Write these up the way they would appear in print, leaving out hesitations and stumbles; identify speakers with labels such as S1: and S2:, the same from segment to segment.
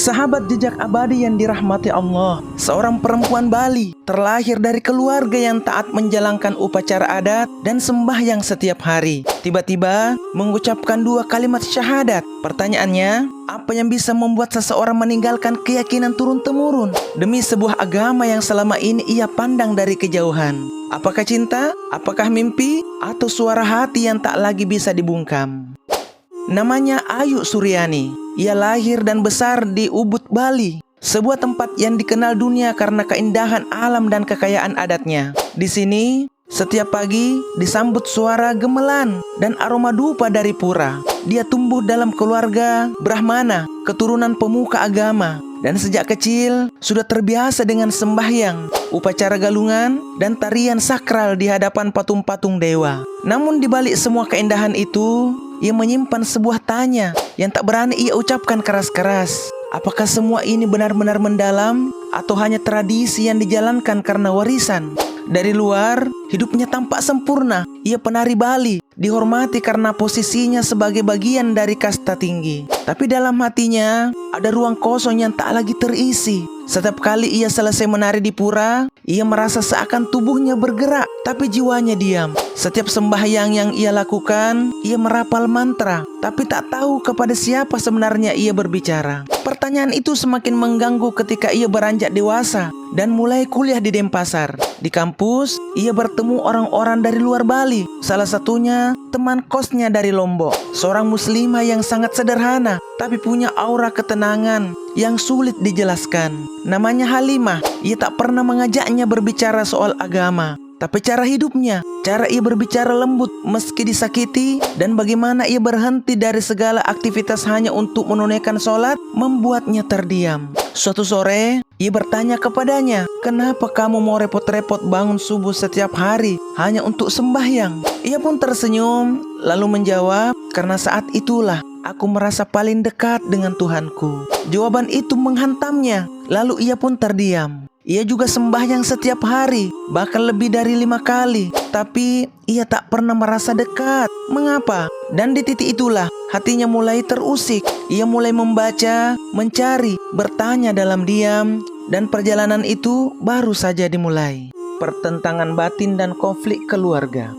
S1: Sahabat jejak abadi yang dirahmati Allah, seorang perempuan Bali terlahir dari keluarga yang taat menjalankan upacara adat dan sembahyang setiap hari. Tiba-tiba mengucapkan 2 kalimat syahadat. Pertanyaannya, apa yang bisa membuat seseorang meninggalkan keyakinan turun-temurun demi sebuah agama yang selama ini ia pandang dari kejauhan? Apakah cinta? Apakah mimpi? Atau suara hati yang tak lagi bisa dibungkam? Namanya Ayu Suryani. Ia lahir dan besar di Ubud, Bali, sebuah tempat yang dikenal dunia karena keindahan alam dan kekayaan adatnya. Di sini, setiap pagi disambut suara gemelan dan aroma dupa dari pura. Dia tumbuh dalam keluarga Brahmana, keturunan pemuka agama, dan sejak kecil sudah terbiasa dengan sembahyang, upacara galungan, dan tarian sakral di hadapan patung-patung dewa. Namun di balik semua keindahan itu, ia menyimpan sebuah tanya yang tak berani ia ucapkan keras-keras. Apakah semua ini benar-benar mendalam atau hanya tradisi yang dijalankan karena warisan? Dari luar, hidupnya tampak sempurna. Ia penari Bali, dihormati karena posisinya sebagai bagian dari kasta tinggi. Tapi dalam hatinya, ada ruang kosong yang tak lagi terisi. Setiap kali ia selesai menari di pura, ia merasa seakan tubuhnya bergerak, tapi jiwanya diam. Setiap sembahyang yang ia lakukan, ia merapal mantra, tapi tak tahu kepada siapa sebenarnya ia berbicara. Pertanyaan itu semakin mengganggu ketika ia beranjak dewasa dan mulai kuliah di Denpasar. Di kampus, ia bertemu orang-orang dari luar Bali. Salah satunya teman kosnya dari Lombok, seorang muslimah yang sangat sederhana, tapi punya aura ketenangan yang sulit dijelaskan. Namanya Halimah. Ia tak pernah mengajaknya berbicara soal agama, tapi cara hidupnya, cara ia berbicara lembut meski disakiti, dan bagaimana ia berhenti dari segala aktivitas hanya untuk menunaikan sholat, membuatnya terdiam. Suatu sore, ia bertanya kepadanya, "Kenapa kamu mau repot-repot bangun subuh setiap hari hanya untuk sembahyang?" Ia pun tersenyum, lalu menjawab, "Karena saat itulah aku merasa paling dekat dengan Tuhanku." Jawaban itu menghantamnya, lalu ia pun terdiam. Ia juga sembahyang setiap hari, bahkan lebih dari 5 kali. Tapi ia tak pernah merasa dekat. Mengapa? Dan di titik itulah hatinya mulai terusik. Ia mulai membaca, mencari, bertanya dalam diam. Dan perjalanan itu baru saja dimulai. Pertentangan batin dan konflik keluarga.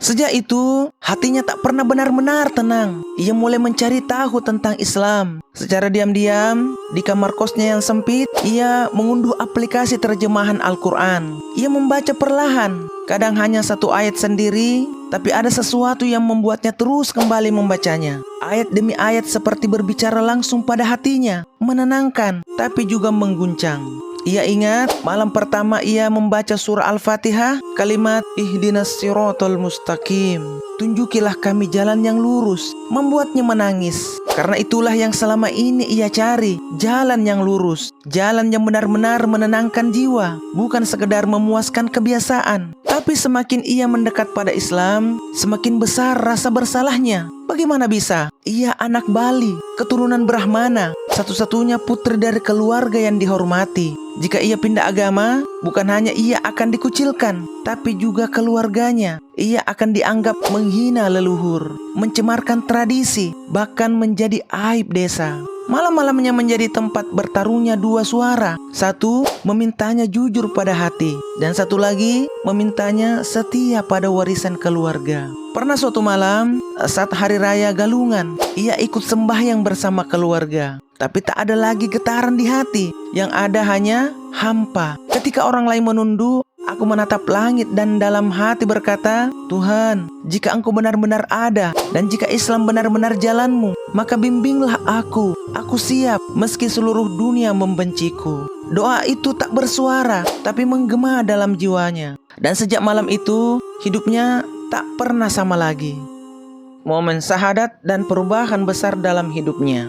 S1: Sejak itu, hatinya tak pernah benar-benar tenang. Ia mulai mencari tahu tentang Islam. Secara diam-diam, di kamar kosnya yang sempit, ia mengunduh aplikasi terjemahan Al-Quran. Ia membaca perlahan, kadang hanya 1 ayat sendiri, tapi ada sesuatu yang membuatnya terus kembali membacanya. Ayat demi ayat seperti berbicara langsung pada hatinya, menenangkan, tapi juga mengguncang. Ia ingat malam pertama ia membaca surah Al-Fatihah, kalimat ihdinas siratal mustaqim, tunjukilah kami jalan yang lurus, membuatnya menangis. Karena itulah yang selama ini ia cari, jalan yang lurus, jalan yang benar-benar menenangkan jiwa, bukan sekedar memuaskan kebiasaan. Tapi semakin ia mendekat pada Islam, semakin besar rasa bersalahnya. Bagaimana bisa? Ia anak Bali, keturunan Brahmana, satu-satunya putri dari keluarga yang dihormati. Jika ia pindah agama, bukan hanya ia akan dikucilkan, tapi juga keluarganya. Ia akan dianggap menghina leluhur, mencemarkan tradisi, bahkan menjadi aib desa. Malam-malamnya menjadi tempat bertarungnya 2 suara. Satu, memintanya jujur pada hati, dan satu lagi, memintanya setia pada warisan keluarga. Pernah suatu malam, saat hari raya Galungan, ia ikut sembahyang bersama keluarga. Tapi tak ada lagi getaran di hati, yang ada hanya hampa. Ketika orang lain menunduk, aku menatap langit dan dalam hati berkata, "Tuhan, jika Engkau benar-benar ada dan jika Islam benar-benar jalanmu, maka bimbinglah aku. Aku siap meski seluruh dunia membenciku." Doa itu tak bersuara, tapi menggema dalam jiwanya. Dan sejak malam itu, hidupnya tak pernah sama lagi. Momen syahadat dan perubahan besar dalam hidupnya.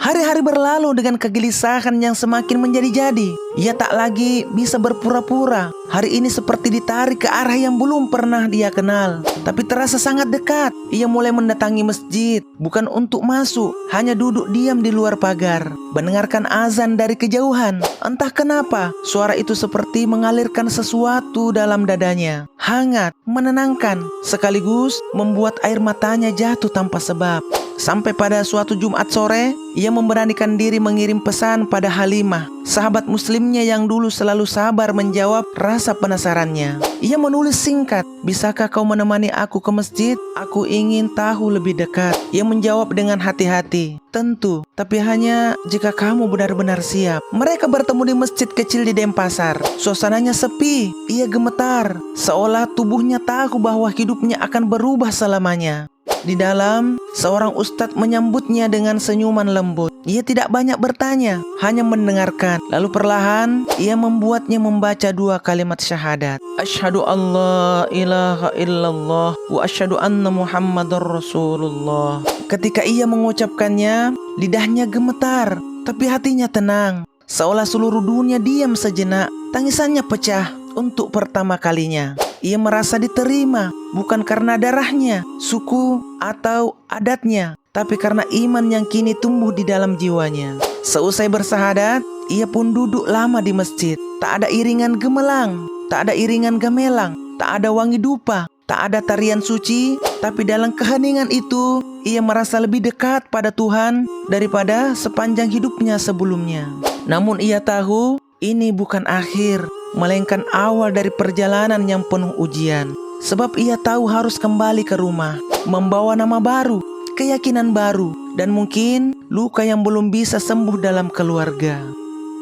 S1: Hari-hari berlalu dengan kegelisahan yang semakin menjadi-jadi. Ia tak lagi bisa berpura-pura. Hari ini seperti ditarik ke arah yang belum pernah dia kenal, tapi terasa sangat dekat. Ia mulai mendatangi masjid, bukan untuk masuk, hanya duduk diam di luar pagar, mendengarkan azan dari kejauhan. Entah kenapa, suara itu seperti mengalirkan sesuatu dalam dadanya. Hangat, menenangkan, sekaligus membuat air matanya jatuh tanpa sebab. Sampai pada suatu Jumat sore, ia memberanikan diri mengirim pesan pada Halimah, sahabat muslimnya yang dulu selalu sabar menjawab rasa penasarannya. Ia menulis singkat, "Bisakah kau menemani aku ke masjid? Aku ingin tahu lebih dekat." Ia menjawab dengan hati-hati, "Tentu, tapi hanya jika kamu benar-benar siap." Mereka bertemu di masjid kecil di Denpasar. Suasananya sepi, ia gemetar, seolah tubuhnya tahu bahwa hidupnya akan berubah selamanya. Di dalam, seorang ustadz menyambutnya dengan senyuman lembut. Ia tidak banyak bertanya, hanya mendengarkan. Lalu perlahan, ia membuatnya membaca 2 kalimat syahadat. Asyhadu an la ilaha illallah wa asyhadu anna Muhammadar Rasulullah. Ketika ia mengucapkannya, lidahnya gemetar, tapi hatinya tenang. Seolah seluruh dunia diam sejenak. Tangisannya pecah untuk pertama kalinya. Ia merasa diterima, bukan karena darahnya, suku, atau adatnya, tapi karena iman yang kini tumbuh di dalam jiwanya. Seusai bersahadat, ia pun duduk lama di masjid. Tak ada iringan gemelang, tak ada iringan gamelan, tak ada wangi dupa, tak ada tarian suci, tapi dalam keheningan itu, ia merasa lebih dekat pada Tuhan daripada sepanjang hidupnya sebelumnya. Namun ia tahu, ini bukan akhir, melainkan awal dari perjalanan yang penuh ujian. Sebab ia tahu harus kembali ke rumah, membawa nama baru, keyakinan baru, dan mungkin luka yang belum bisa sembuh dalam keluarga.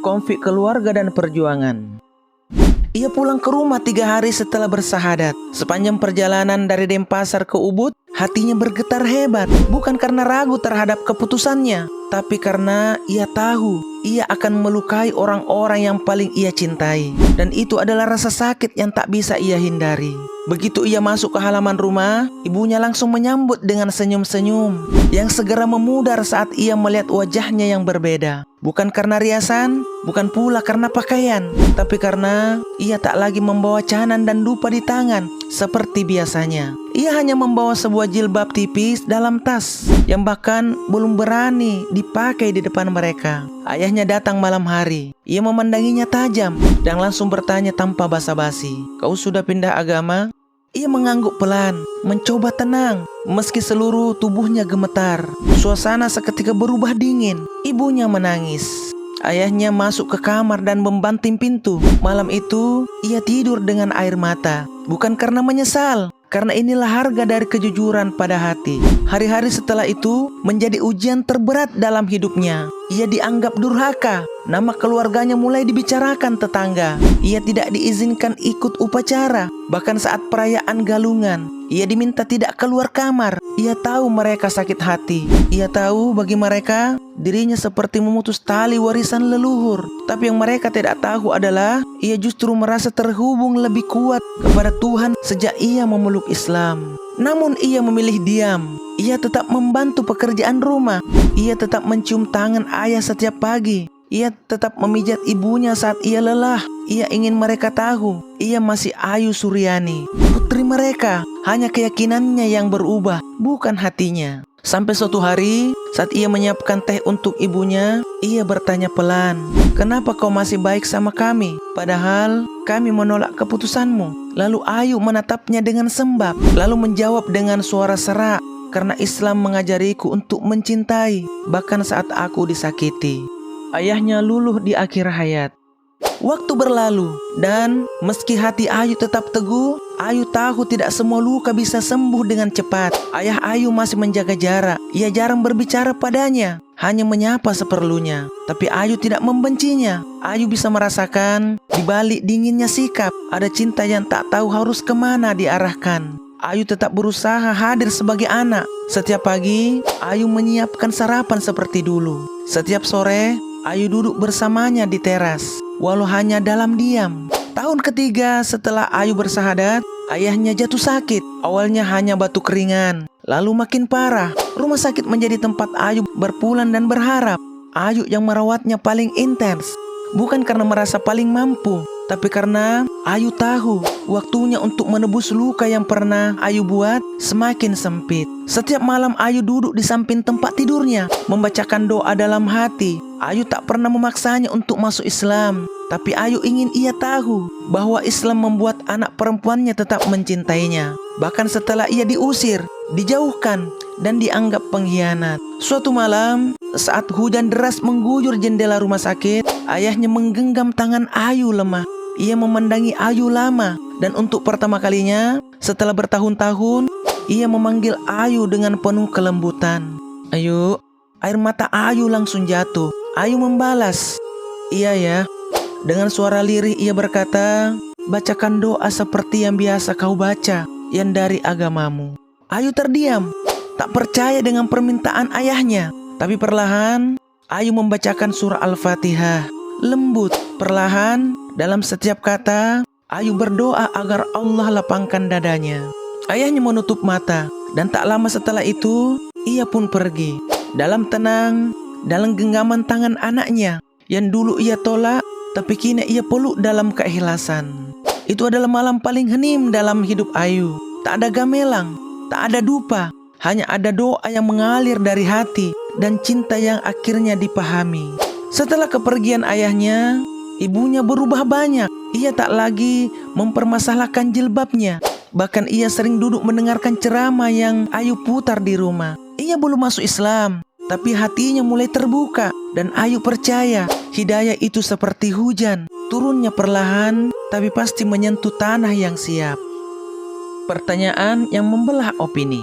S1: Konflik keluarga dan perjuangan. Ia pulang ke rumah 3 hari setelah bersahadat. Sepanjang perjalanan dari Denpasar ke Ubud, hatinya bergetar hebat, bukan karena ragu terhadap keputusannya, tapi karena ia tahu ia akan melukai orang-orang yang paling ia cintai. Dan itu adalah rasa sakit yang tak bisa ia hindari. Begitu ia masuk ke halaman rumah, ibunya langsung menyambut dengan senyum-senyum yang segera memudar saat ia melihat wajahnya yang berbeda. Bukan karena riasan, bukan pula karena pakaian, tapi karena ia tak lagi membawa canan dan dupa di tangan seperti biasanya. Ia hanya membawa sebuah jilbab tipis dalam tas yang bahkan belum berani dipakai di depan mereka. Ayahnya datang malam hari. Ia memandanginya tajam dan langsung bertanya tanpa basa-basi, "Kau sudah pindah agama?" Ia mengangguk pelan, mencoba tenang, meski seluruh tubuhnya gemetar. Suasana seketika berubah dingin. Ibunya menangis. Ayahnya masuk ke kamar dan membanting pintu. Malam itu, ia tidur dengan air mata. Bukan karena menyesal, karena inilah harga dari kejujuran pada hati. Hari-hari setelah itu menjadi ujian terberat dalam hidupnya. Ia dianggap durhaka. Nama keluarganya mulai dibicarakan tetangga. Ia tidak diizinkan ikut upacara. Bahkan saat perayaan galungan, ia diminta tidak keluar kamar. Ia tahu mereka sakit hati. Ia tahu bagi mereka, dirinya seperti memutus tali warisan leluhur. Tapi yang mereka tidak tahu adalah, ia justru merasa terhubung lebih kuat kepada Tuhan sejak ia memeluk Islam. Namun ia memilih diam. Ia tetap membantu pekerjaan rumah. Ia tetap mencium tangan ayah setiap pagi. Ia tetap memijat ibunya saat ia lelah. Ia ingin mereka tahu, ia masih Ayu Suryani, putri mereka. Hanya keyakinannya yang berubah, bukan hatinya. Sampai suatu hari, saat ia menyiapkan teh untuk ibunya, ia bertanya pelan, "Kenapa kau masih baik sama kami? Padahal kami menolak keputusanmu." Lalu Ayu menatapnya dengan sembab, lalu menjawab dengan suara serak, "Karena Islam mengajariku untuk mencintai, bahkan saat aku disakiti." Ayahnya luluh di akhir hayat. Waktu berlalu, dan meski hati Ayu tetap teguh, Ayu tahu tidak semua luka bisa sembuh dengan cepat. Ayah Ayu masih menjaga jarak. Ia jarang berbicara padanya, hanya menyapa seperlunya. Tapi Ayu tidak membencinya. Ayu bisa merasakan di balik dinginnya sikap, ada cinta yang tak tahu harus kemana diarahkan. Ayu tetap berusaha hadir sebagai anak. Setiap pagi, Ayu menyiapkan sarapan seperti dulu. Setiap sore, Ayu duduk bersamanya di teras, walau hanya dalam diam. Tahun ketiga setelah Ayu bersahadat, ayahnya jatuh sakit. Awalnya hanya batuk ringan, lalu makin parah. Rumah sakit menjadi tempat Ayu berpulang dan berharap. Ayu yang merawatnya paling intens, bukan karena merasa paling mampu, tapi karena Ayu tahu waktunya untuk menebus luka yang pernah Ayu buat semakin sempit. Setiap malam Ayu duduk di samping tempat tidurnya, membacakan doa dalam hati. Ayu tak pernah memaksanya untuk masuk Islam, tapi Ayu ingin ia tahu bahwa Islam membuat anak perempuannya tetap mencintainya. Bahkan setelah ia diusir, dijauhkan, dan dianggap pengkhianat. Suatu malam, saat hujan deras mengguyur jendela rumah sakit, ayahnya menggenggam tangan Ayu lemah. Ia memandangi Ayu lama, dan untuk pertama kalinya setelah bertahun-tahun, ia memanggil Ayu dengan penuh kelembutan. Ayu. Air mata Ayu langsung jatuh. Ayu membalas, "Iya ya." Dengan suara lirih ia berkata, "Bacakan doa seperti yang biasa kau baca, yang dari agamamu." Ayu terdiam, tak percaya dengan permintaan ayahnya. Tapi perlahan, Ayu membacakan surah Al-Fatihah. Lembut, perlahan, dalam setiap kata, Ayu berdoa agar Allah lapangkan dadanya. Ayahnya menutup mata, dan tak lama setelah itu, ia pun pergi. Dalam tenang, dalam genggaman tangan anaknya, yang dulu ia tolak, tapi kini ia peluk dalam keikhlasan. Itu adalah malam paling hening dalam hidup Ayu. Tak ada gamelan, tak ada dupa, hanya ada doa yang mengalir dari hati dan cinta yang akhirnya dipahami. Setelah kepergian ayahnya, ibunya berubah banyak. Ia tak lagi mempermasalahkan jilbabnya. Bahkan ia sering duduk mendengarkan ceramah yang Ayu putar di rumah. Ia belum masuk Islam, tapi hatinya mulai terbuka. Dan Ayu percaya hidayah itu seperti hujan, turunnya perlahan, tapi pasti menyentuh tanah yang siap. Pertanyaan yang membelah opini.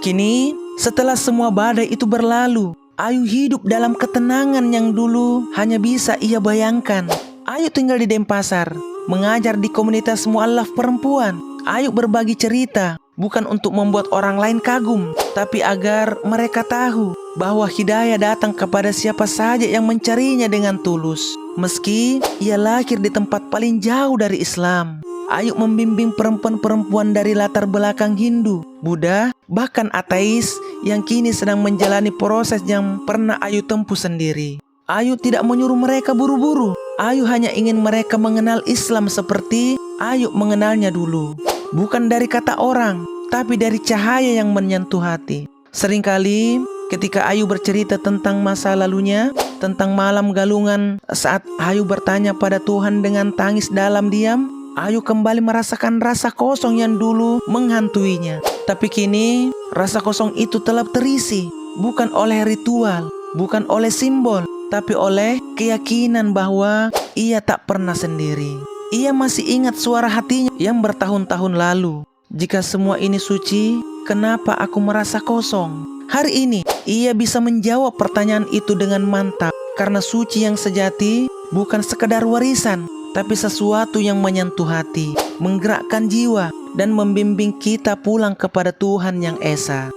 S1: Kini, setelah semua badai itu berlalu, Ayu hidup dalam ketenangan yang dulu hanya bisa ia bayangkan. Ayu tinggal di Denpasar, mengajar di komunitas mualaf perempuan. Ayu berbagi cerita, bukan untuk membuat orang lain kagum, tapi agar mereka tahu bahwa hidayah datang kepada siapa saja yang mencarinya dengan tulus. Meski ia lahir di tempat paling jauh dari Islam, Ayu membimbing perempuan-perempuan dari latar belakang Hindu, Buddha, bahkan ateis yang kini sedang menjalani proses yang pernah Ayu tempuh sendiri. Ayu tidak menyuruh mereka buru-buru. Ayu hanya ingin mereka mengenal Islam seperti Ayu mengenalnya dulu. Bukan dari kata orang, tapi dari cahaya yang menyentuh hati. Seringkali ketika Ayu bercerita tentang masa lalunya, tentang malam galungan saat Ayu bertanya pada Tuhan dengan tangis dalam diam, Ayu kembali merasakan rasa kosong yang dulu menghantuinya. Tapi kini rasa kosong itu telah terisi, bukan oleh ritual, bukan oleh simbol, tapi oleh keyakinan bahwa ia tak pernah sendiri. Ia masih ingat suara hatinya yang bertahun-tahun lalu. Jika semua ini suci, kenapa aku merasa kosong? Hari ini, ia bisa menjawab pertanyaan itu dengan mantap. Karena suci yang sejati bukan sekedar warisan, tapi sesuatu yang menyentuh hati, menggerakkan jiwa, dan membimbing kita pulang kepada Tuhan yang Esa.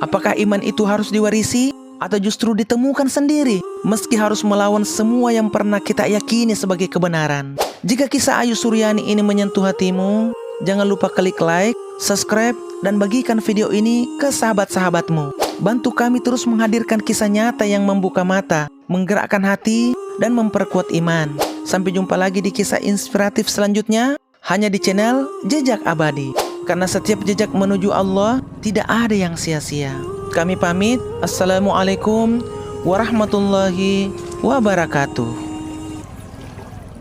S1: Apakah iman itu harus diwarisi? Atau justru ditemukan sendiri, meski harus melawan semua yang pernah kita yakini sebagai kebenaran? Jika kisah Ayu Suryani ini menyentuh hatimu, jangan lupa klik like, subscribe, dan bagikan video ini ke sahabat-sahabatmu. Bantu kami terus menghadirkan kisah nyata yang membuka mata, menggerakkan hati, dan memperkuat iman. Sampai jumpa lagi di kisah inspiratif selanjutnya, hanya di channel Jejak Abadi. Karena setiap jejak menuju Allah tidak ada yang sia-sia. Kami pamit. Assalamualaikum warahmatullahi wabarakatuh.